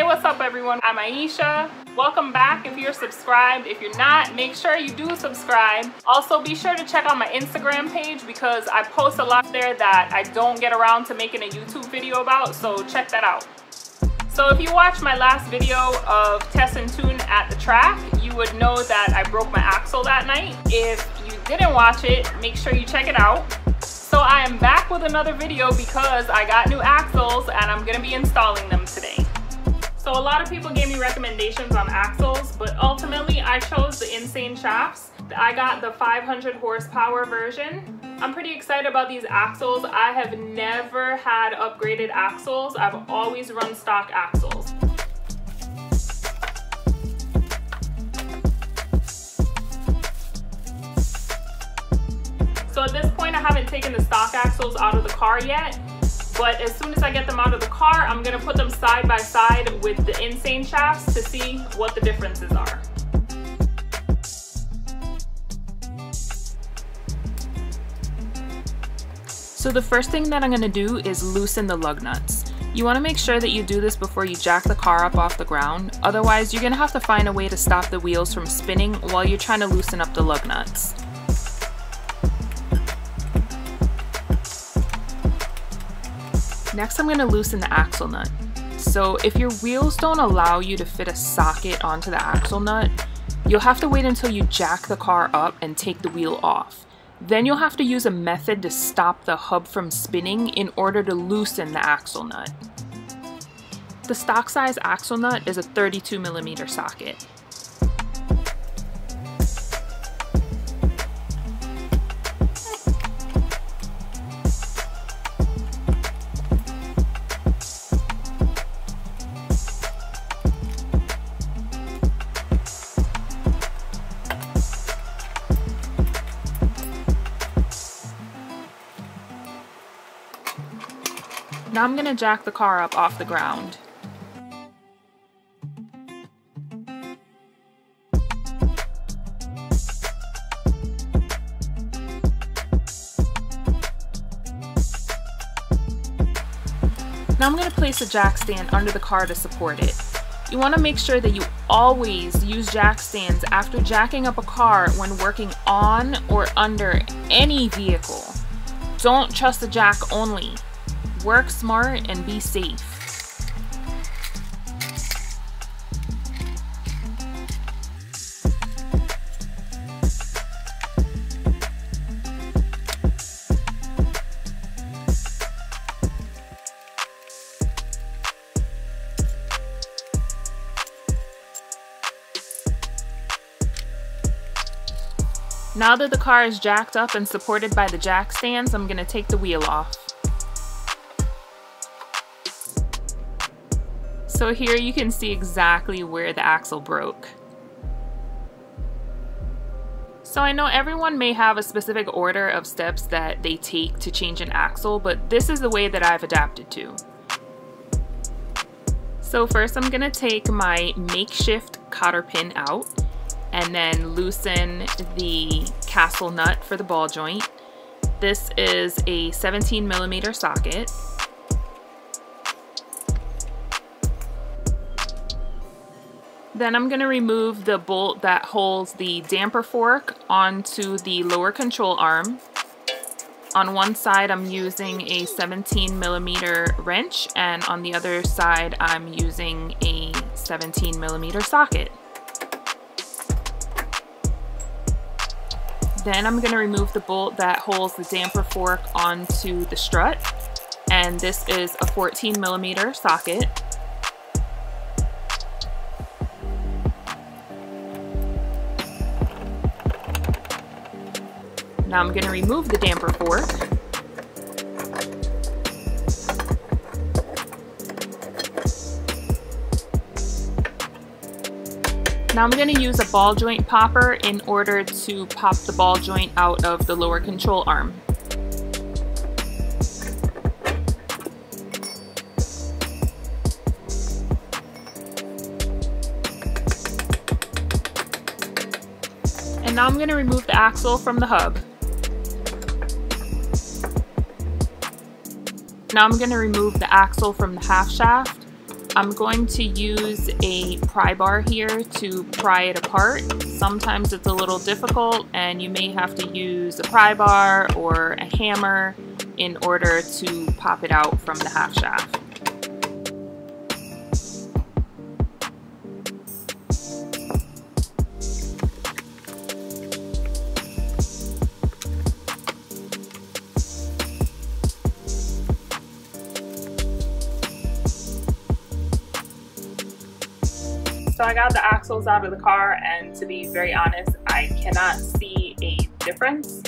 what's up everyone? I'm Aisha. Welcome back if you're subscribed. If you're not, make sure you do subscribe. Also, be sure to check out my Instagram page because I post a lot there that I don't get around to making a YouTube video about, so check that out. So if you watched my last video of test and tune at the track, you would know that I broke my axle that night. If you didn't watch it, make sure you check it out. So I am back with another video because I got new axles and I'm gonna be installing them today. So a lot of people gave me recommendations on axles, but ultimately I chose the Insane Shafts. I got the 500 horsepower version. I'm pretty excited about these axles. I have never had upgraded axles. I've always run stock axles. So at this point, I haven't taken the stock axles out of the car yet, but as soon as I get them out of the car, I'm gonna put them side by side with the Insane Shafts to see what the differences are. So the first thing that I'm gonna do is loosen the lug nuts. You wanna make sure that you do this before you jack the car up off the ground, otherwise you're gonna have to find a way to stop the wheels from spinning while you're trying to loosen up the lug nuts. Next, I'm going to loosen the axle nut. So if your wheels don't allow you to fit a socket onto the axle nut, you'll have to wait until you jack the car up and take the wheel off. Then you'll have to use a method to stop the hub from spinning in order to loosen the axle nut. The stock size axle nut is a 32mm socket. Now I'm going to jack the car up off the ground. Now I'm going to place a jack stand under the car to support it. You want to make sure that you always use jack stands after jacking up a car when working on or under any vehicle. Don't trust the jack only. Work smart and be safe. Now that the car is jacked up and supported by the jack stands, I'm going to take the wheel off. So here you can see exactly where the axle broke. So I know everyone may have a specific order of steps that they take to change an axle, but this is the way that I've adapted to. So first I'm going to take my makeshift cotter pin out and then loosen the castle nut for the ball joint. This is a 17mm socket. Then I'm going to remove the bolt that holds the damper fork onto the lower control arm. On one side I'm using a 17mm wrench and on the other side I'm using a 17mm socket. Then I'm going to remove the bolt that holds the damper fork onto the strut, and this is a 14mm socket. Now I'm going to remove the damper fork. Now I'm going to use a ball joint popper in order to pop the ball joint out of the lower control arm. And now I'm going to remove the axle from the hub. Now I'm going to remove the axle from the half shaft. I'm going to use a pry bar here to pry it apart. Sometimes it's a little difficult and you may have to use a pry bar or a hammer in order to pop it out from the half shaft. So I got the axles out of the car, and to be very honest, I cannot see a difference.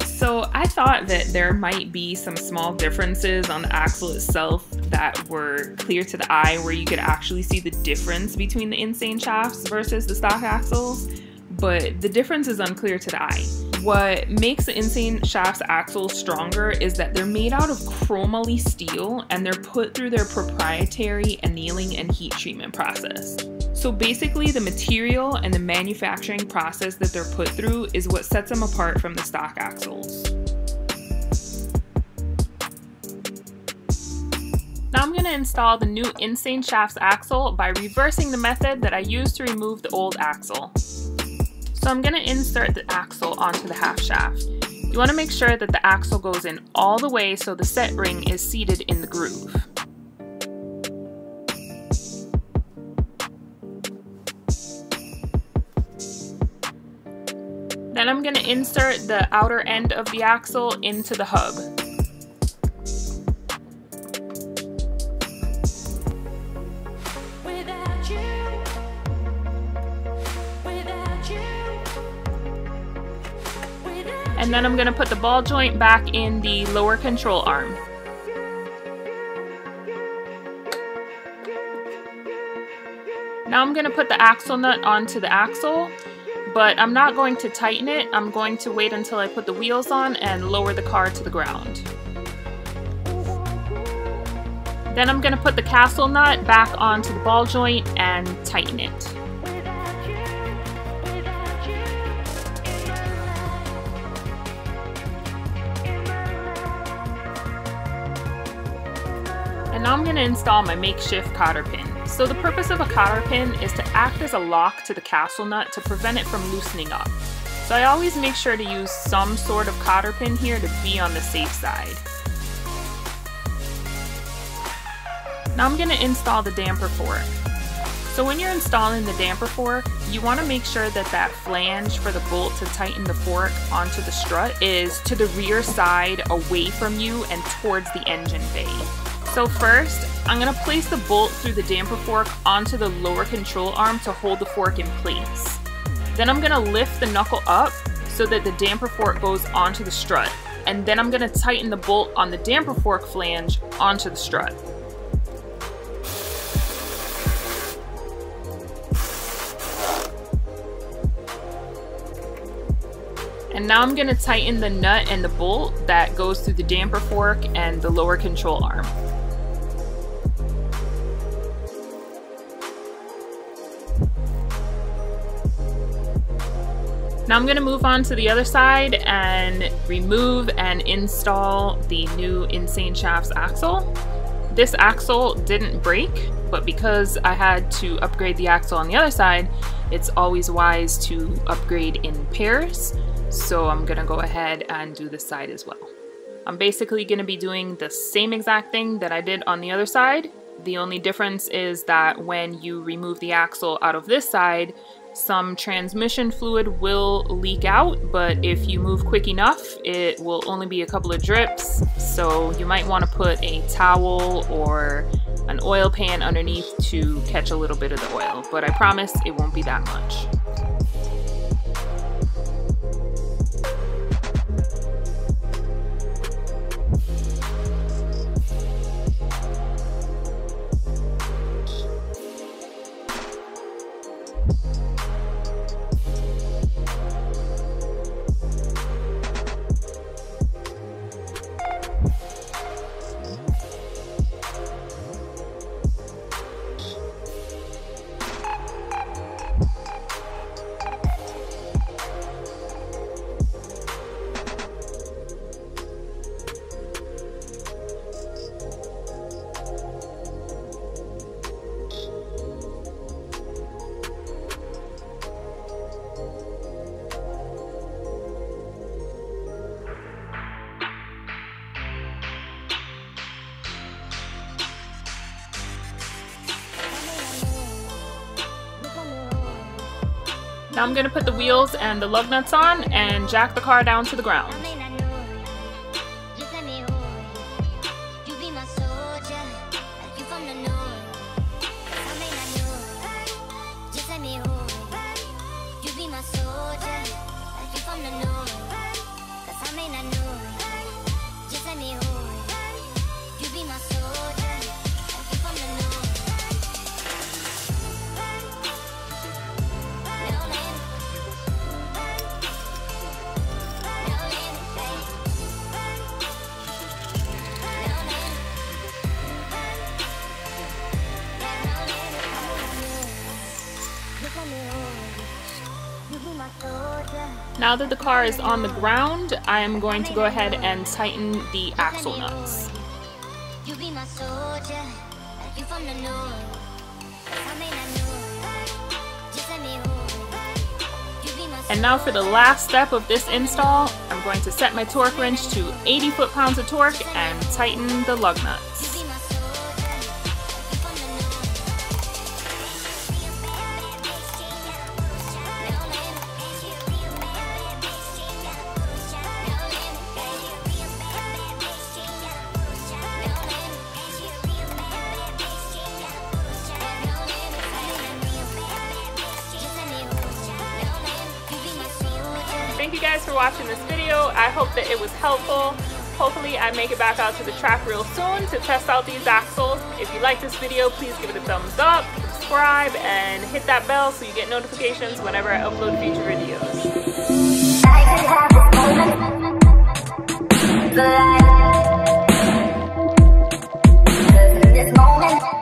So I thought that there might be some small differences on the axle itself that were clear to the eye, where you could actually see the difference between the Insane shafts versus the stock axles, but the difference is unclear to the eye. What makes the Insane shafts axles stronger is that they're made out of chromoly steel and they're put through their proprietary annealing and heat treatment process. So basically the material and the manufacturing process that they're put through is what sets them apart from the stock axles. Now I'm going to install the new Insane shafts axle by reversing the method that I used to remove the old axle. So I'm going to insert the axle onto the half shaft. You want to make sure that the axle goes in all the way so the set ring is seated in the groove. Then I'm going to insert the outer end of the axle into the hub. And then I'm going to put the ball joint back in the lower control arm. Now I'm going to put the axle nut onto the axle, but I'm not going to tighten it. I'm going to wait until I put the wheels on and lower the car to the ground. Then I'm going to put the castle nut back onto the ball joint and tighten it. And now I'm going to install my makeshift cotter pin. So the purpose of a cotter pin is to act as a lock to the castle nut to prevent it from loosening up. So I always make sure to use some sort of cotter pin here to be on the safe side. Now I'm going to install the damper fork. So when you're installing the damper fork, you want to make sure that that flange for the bolt to tighten the fork onto the strut is to the rear side away from you and towards the engine bay. So first, I'm going to place the bolt through the damper fork onto the lower control arm to hold the fork in place. Then I'm going to lift the knuckle up so that the damper fork goes onto the strut. And then I'm going to tighten the bolt on the damper fork flange onto the strut. And now I'm going to tighten the nut and the bolt that goes through the damper fork and the lower control arm. Now I'm going to move on to the other side and remove and install the new Insane shafts axle. This axle didn't break, but because I had to upgrade the axle on the other side, it's always wise to upgrade in pairs. So I'm going to go ahead and do this side as well. I'm basically going to be doing the same exact thing that I did on the other side. The only difference is that when you remove the axle out of this side, some transmission fluid will leak out, but if you move quick enough, it will only be a couple of drips. So you might want to put a towel or an oil pan underneath to catch a little bit of the oil, but I promise it won't be that much. Now I'm going to put the wheels and the lug nuts on and jack the car down to the ground. Now that the car is on the ground, I am going to go ahead and tighten the axle nuts. And now for the last step of this install, I'm going to set my torque wrench to 80 foot-pounds of torque and tighten the lug nuts. Thank you guys for watching this video. I hope that it was helpful. Hopefully I make it back out to the track real soon to test out these axles. If you like this video, please give it a thumbs up, subscribe, and hit that bell so you get notifications whenever I upload future videos. This moment